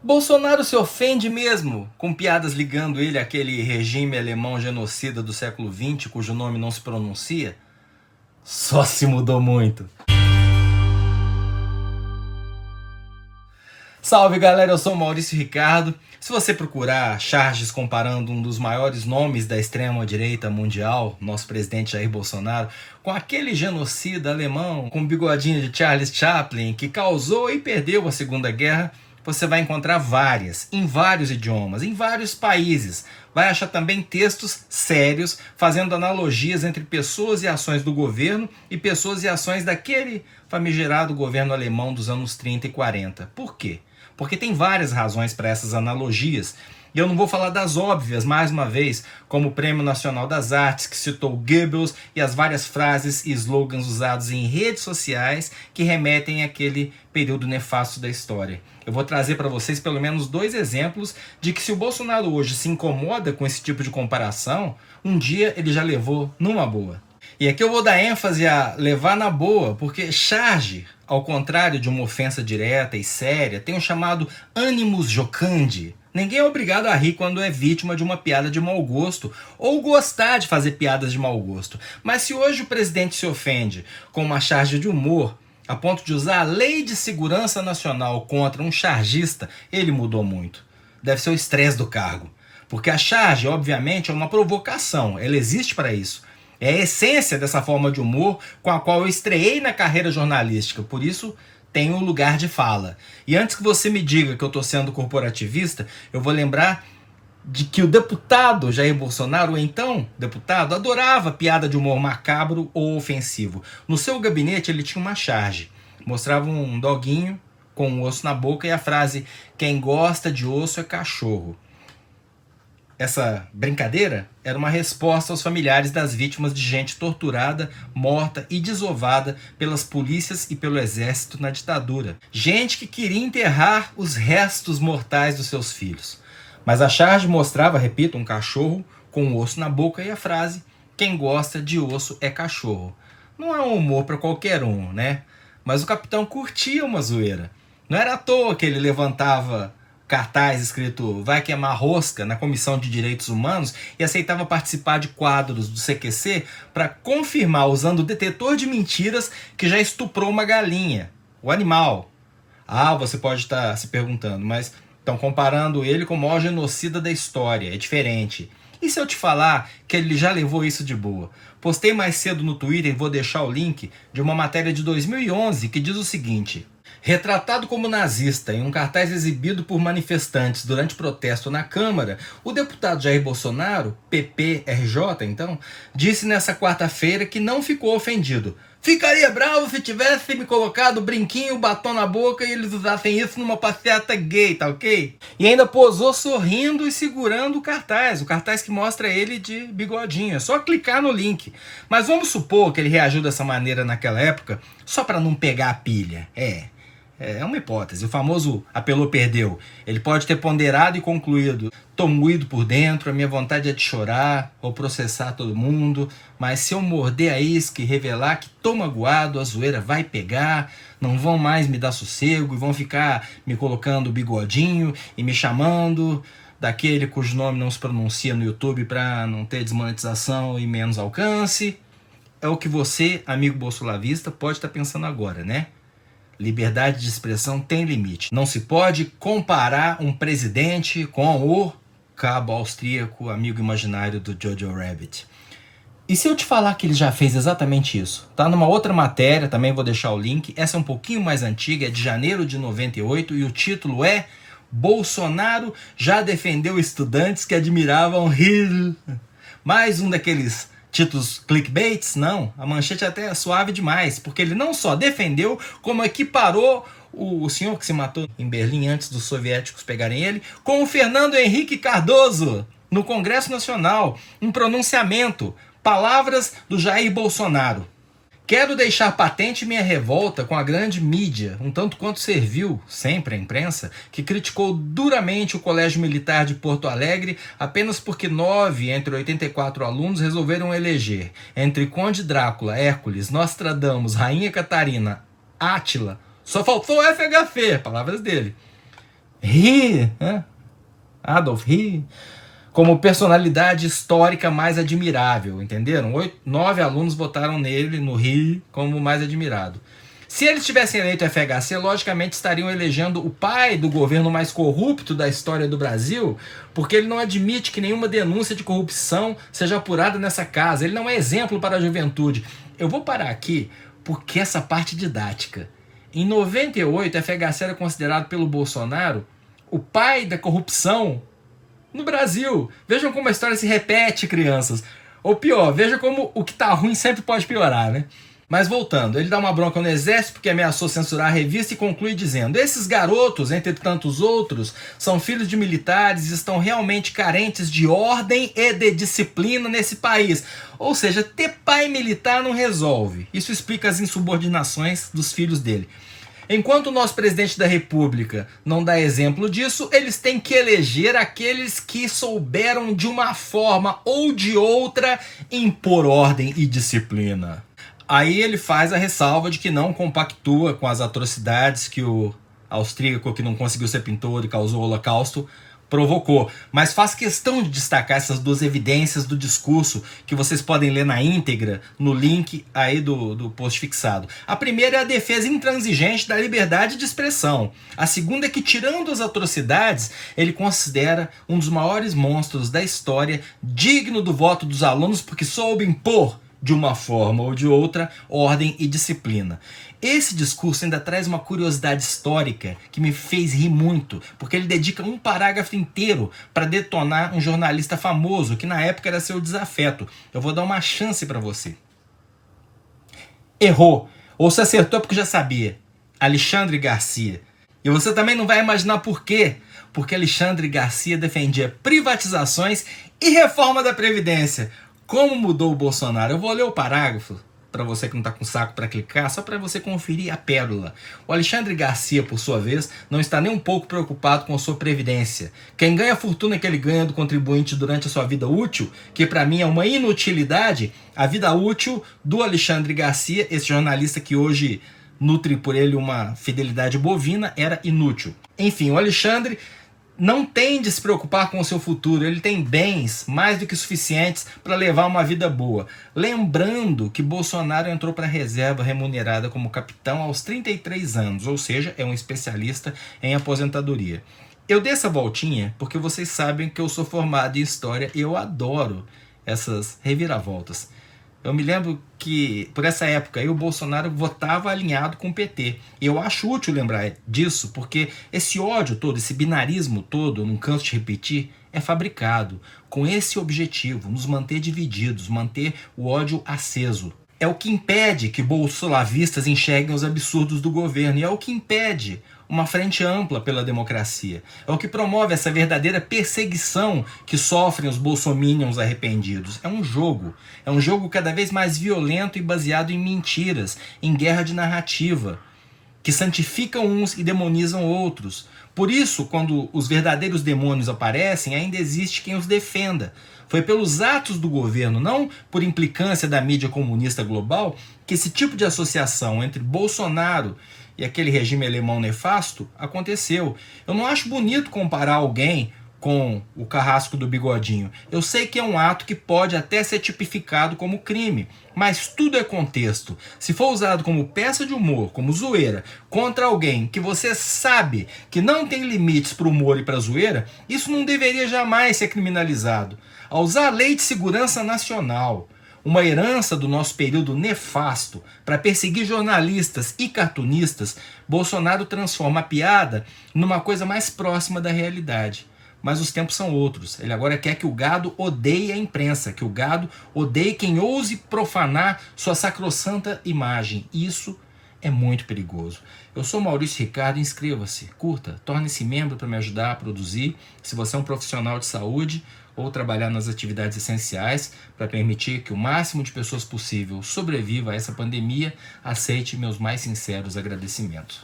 Bolsonaro se ofende mesmo, com piadas ligando ele àquele regime alemão genocida do século XX, cujo nome não se pronuncia? Só se mudou muito. Salve galera, eu sou o Maurício Ricardo. Se você procurar charges comparando um dos maiores nomes da extrema-direita mundial, nosso presidente Jair Bolsonaro, com aquele genocida alemão com bigodinho de Charles Chaplin que causou e perdeu a Segunda Guerra, você vai encontrar várias, em vários idiomas, em vários países. Vai achar também textos sérios, fazendo analogias entre pessoas e ações do governo e pessoas e ações daquele famigerado governo alemão dos anos 30 e 40. Por quê? Porque tem várias razões para essas analogias. E eu não vou falar das óbvias, mais uma vez, como o Prêmio Nacional das Artes, que citou Goebbels, e as várias frases e slogans usados em redes sociais que remetem àquele período nefasto da história. Eu vou trazer para vocês pelo menos 2 exemplos de que se o Bolsonaro hoje se incomoda com esse tipo de comparação, um dia ele já levou numa boa. E aqui eu vou dar ênfase a levar na boa, porque charge, ao contrário de uma ofensa direta e séria, tem o chamado animus jocandi. Ninguém é obrigado a rir quando é vítima de uma piada de mau gosto ou gostar de fazer piadas de mau gosto. Mas se hoje o presidente se ofende com uma charge de humor, a ponto de usar a Lei de Segurança Nacional contra um chargista, ele mudou muito. Deve ser o estresse do cargo. Porque a charge, obviamente, é uma provocação. Ela existe para isso. É a essência dessa forma de humor com a qual eu estreiei na carreira jornalística. Por isso, tenho um lugar de fala. E antes que você me diga que eu estou sendo corporativista, eu vou lembrar de que o deputado Jair Bolsonaro, ou então deputado, adorava piada de humor macabro ou ofensivo. No seu gabinete ele tinha uma charge. Mostrava um doguinho com um osso na boca e a frase "quem gosta de osso é cachorro". Essa brincadeira era uma resposta aos familiares das vítimas de gente torturada, morta e desovada pelas polícias e pelo exército na ditadura. Gente que queria enterrar os restos mortais dos seus filhos. Mas a charge mostrava, repito, um cachorro com um osso na boca e a frase "quem gosta de osso é cachorro". Não é um humor para qualquer um, né? Mas o capitão curtia uma zoeira. Não era à toa que ele levantava cartaz escrito "vai queimar rosca" na Comissão de Direitos Humanos e aceitava participar de quadros do CQC para confirmar, usando o detetor de mentiras, que já estuprou uma galinha, o animal. Ah, você pode estar se perguntando, mas estão comparando ele com o maior genocida da história, é diferente. E se eu te falar que ele já levou isso de boa? Postei mais cedo no Twitter e vou deixar o link de uma matéria de 2011 que diz o seguinte: retratado como nazista em um cartaz exibido por manifestantes durante protesto na Câmara, o deputado Jair Bolsonaro, PPRJ então, disse nessa quarta-feira que não ficou ofendido. Ficaria bravo se tivesse me colocado brinquinho, batom na boca e eles usassem isso numa passeata gay, tá ok? E ainda posou sorrindo e segurando o cartaz que mostra ele de bigodinho. É só clicar no link. Mas vamos supor que ele reagiu dessa maneira naquela época só para não pegar a pilha. É uma hipótese. O famoso apelou, perdeu. Ele pode ter ponderado e concluído: tô moído por dentro, a minha vontade é de chorar ou processar todo mundo, mas se eu morder a isca e revelar que tô magoado, a zoeira vai pegar, não vão mais me dar sossego e vão ficar me colocando bigodinho e me chamando daquele cujo nome não se pronuncia no YouTube para não ter desmonetização e menos alcance. É o que você, amigo bolsolavista, pode estar pensando agora, né? Liberdade de expressão tem limite. Não se pode comparar um presidente com o cabo austríaco, amigo imaginário do Jojo Rabbit. E se eu te falar que ele já fez exatamente isso? Tá numa outra matéria, também vou deixar o link. Essa é um pouquinho mais antiga, é de janeiro de 98 e o título é "Bolsonaro já defendeu estudantes que admiravam Hitler". Mais um daqueles títulos clickbaits? Não, a manchete até é suave demais, porque ele não só defendeu, como equiparou o senhor que se matou em Berlim antes dos soviéticos pegarem ele, com o Fernando Henrique Cardoso, no Congresso Nacional, um pronunciamento, palavras do Jair Bolsonaro. Quero deixar patente minha revolta com a grande mídia, um tanto quanto servil, sempre a imprensa, que criticou duramente o Colégio Militar de Porto Alegre apenas porque 9 entre 84 alunos resolveram eleger, entre Conde Drácula, Hércules, Nostradamus, Rainha Catarina, Átila, só faltou FHC, palavras dele. Adolf Hitler, como personalidade histórica mais admirável, entenderam? 9 alunos votaram nele, no Rio, como mais admirado. Se eles tivessem eleito o FHC, logicamente estariam elegendo o pai do governo mais corrupto da história do Brasil, porque ele não admite que nenhuma denúncia de corrupção seja apurada nessa casa. Ele não é exemplo para a juventude. Eu vou parar aqui porque essa parte didática. Em 98, o FHC era considerado pelo Bolsonaro o pai da corrupção no Brasil. Vejam como a história se repete, crianças. Ou pior, veja como o que tá ruim sempre pode piorar, né? Mas voltando, ele dá uma bronca no exército porque ameaçou censurar a revista e conclui dizendo: esses garotos, entre tantos outros, são filhos de militares e estão realmente carentes de ordem e de disciplina nesse país. Ou seja, ter pai militar não resolve. Isso explica as insubordinações dos filhos dele. Enquanto o nosso presidente da República não dá exemplo disso, eles têm que eleger aqueles que souberam de uma forma ou de outra impor ordem e disciplina. Aí ele faz a ressalva de que não compactua com as atrocidades que o austríaco, que não conseguiu ser pintor e causou o Holocausto, provocou. Mas faz questão de destacar essas duas evidências do discurso que vocês podem ler na íntegra no link aí do post fixado. A primeira é a defesa intransigente da liberdade de expressão. A segunda é que, tirando as atrocidades, ele considera um dos maiores monstros da história, digno do voto dos alunos porque soube impor de uma forma ou de outra, ordem e disciplina. Esse discurso ainda traz uma curiosidade histórica que me fez rir muito, porque ele dedica um parágrafo inteiro para detonar um jornalista famoso, que na época era seu desafeto. Eu vou dar uma chance para você. Errou, ou se acertou porque já sabia. Alexandre Garcia. E você também não vai imaginar por quê. Porque Alexandre Garcia defendia privatizações e reforma da Previdência. Como mudou o Bolsonaro? Eu vou ler o parágrafo para você que não está com saco para clicar, só para você conferir a pérola. O Alexandre Garcia, por sua vez, não está nem um pouco preocupado com a sua previdência. Quem ganha a fortuna que ele ganha do contribuinte durante a sua vida útil, que para mim é uma inutilidade, a vida útil do Alexandre Garcia, esse jornalista que hoje nutre por ele uma fidelidade bovina, era inútil. Enfim, o Alexandre não tem de se preocupar com o seu futuro, ele tem bens mais do que suficientes para levar uma vida boa. Lembrando que Bolsonaro entrou para a reserva remunerada como capitão aos 33 anos, ou seja, é um especialista em aposentadoria. Eu dei essa voltinha porque vocês sabem que eu sou formado em História e eu adoro essas reviravoltas. Eu me lembro que, por essa época, aí, o Bolsonaro votava alinhado com o PT. E eu acho útil lembrar disso, porque esse ódio todo, esse binarismo todo, não canso de repetir, é fabricado com esse objetivo, nos manter divididos, manter o ódio aceso. É o que impede que bolsolavistas enxerguem os absurdos do governo e é o que impede uma frente ampla pela democracia. É o que promove essa verdadeira perseguição que sofrem os bolsominions arrependidos. É um jogo cada vez mais violento e baseado em mentiras, em guerra de narrativa, que santificam uns e demonizam outros. Por isso, quando os verdadeiros demônios aparecem, ainda existe quem os defenda. Foi pelos atos do governo, não por implicância da mídia comunista global, que esse tipo de associação entre Bolsonaro e aquele regime alemão nefasto aconteceu. Eu não acho bonito comparar alguém com o carrasco do bigodinho. Eu sei que é um ato que pode até ser tipificado como crime, mas tudo é contexto. Se for usado como peça de humor, como zoeira, contra alguém que você sabe que não tem limites para o humor e para a zoeira, isso não deveria jamais ser criminalizado. Ao usar a Lei de Segurança Nacional, uma herança do nosso período nefasto, para perseguir jornalistas e cartunistas, Bolsonaro transforma a piada numa coisa mais próxima da realidade. Mas os tempos são outros. Ele agora quer que o gado odeie a imprensa, que o gado odeie quem ouse profanar sua sacrossanta imagem. Isso é muito perigoso. Eu sou Maurício Ricardo, inscreva-se, curta, torne-se membro para me ajudar a produzir. Se você é um profissional de saúde ou trabalhar nas atividades essenciais para permitir que o máximo de pessoas possível sobreviva a essa pandemia, aceite meus mais sinceros agradecimentos.